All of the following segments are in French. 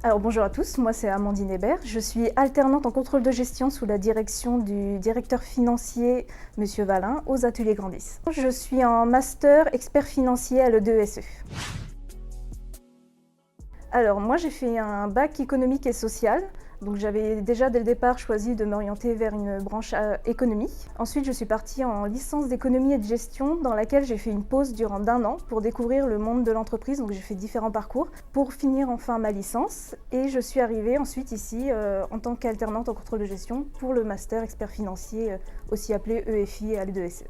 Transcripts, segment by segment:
Alors bonjour à tous, moi c'est Amandine Hébert, je suis alternante en contrôle de gestion sous la direction du directeur financier Monsieur Valin aux Ateliers Grandis. Je suis en master expert financier à l'E2SE. Alors moi j'ai fait un bac économique et social, donc j'avais déjà dès le départ choisi de m'orienter vers une branche économie. Ensuite je suis partie en licence d'économie et de gestion dans laquelle j'ai fait une pause durant d'1 an pour découvrir le monde de l'entreprise, donc j'ai fait différents parcours pour finir enfin ma licence et je suis arrivée ensuite ici en tant qu'alternante en contrôle de gestion pour le master expert financier, aussi appelé EFI à l'E2SE.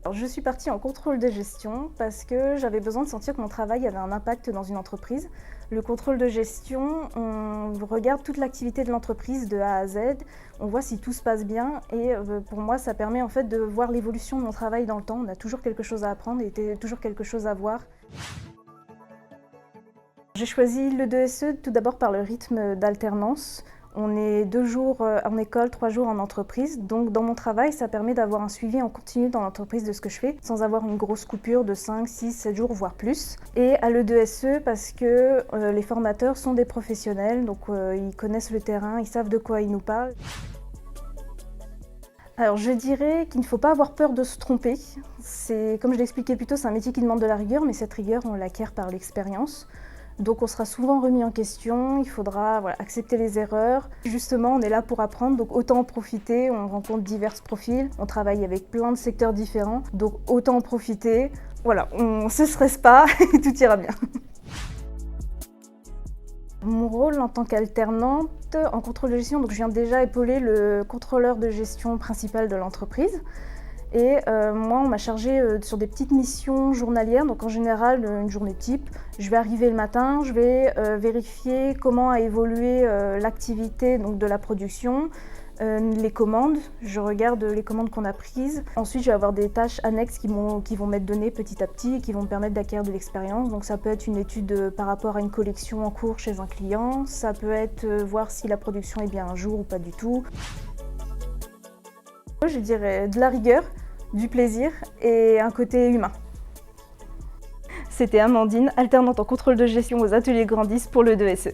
Alors, je suis partie en contrôle de gestion parce que j'avais besoin de sentir que mon travail avait un impact dans une entreprise. Le contrôle de gestion, on regarde toute l'activité de l'entreprise de A à Z, on voit si tout se passe bien et pour moi ça permet en fait de voir l'évolution de mon travail dans le temps. On a toujours quelque chose à apprendre et toujours quelque chose à voir. J'ai choisi l'E2SE tout d'abord par le rythme d'alternance. On est 2 jours en école, 3 jours en entreprise. Donc dans mon travail, ça permet d'avoir un suivi en continu dans l'entreprise de ce que je fais, sans avoir une grosse coupure de 5, 6, 7 jours, voire plus. Et à l'E2SE, parce que les formateurs sont des professionnels, donc ils connaissent le terrain, ils savent de quoi ils nous parlent. Alors je dirais qu'il ne faut pas avoir peur de se tromper. Comme je l'expliquais plus tôt, c'est un métier qui demande de la rigueur, mais cette rigueur, on l'acquiert par l'expérience. Donc on sera souvent remis en question, il faudra accepter les erreurs. Justement, on est là pour apprendre, donc autant en profiter. On rencontre divers profils, on travaille avec plein de secteurs différents, donc autant en profiter. Voilà, on ne se stresse pas et tout ira bien. Mon rôle en tant qu'alternante en contrôle de gestion, donc je viens déjà épauler le contrôleur de gestion principal de l'entreprise. Et moi, on m'a chargée sur des petites missions journalières, donc en général une journée type. Je vais arriver le matin, je vais vérifier comment a évolué l'activité de la production, les commandes, je regarde les commandes qu'on a prises. Ensuite, je vais avoir des tâches annexes qui vont m'être données petit à petit et qui vont me permettre d'acquérir de l'expérience. Donc ça peut être une étude par rapport à une collection en cours chez un client, ça peut être voir si la production est bien un jour ou pas du tout. Je dirais de la rigueur, du plaisir et un côté humain. C'était Amandine, alternante en contrôle de gestion aux Ateliers Grandis pour l'E2SE.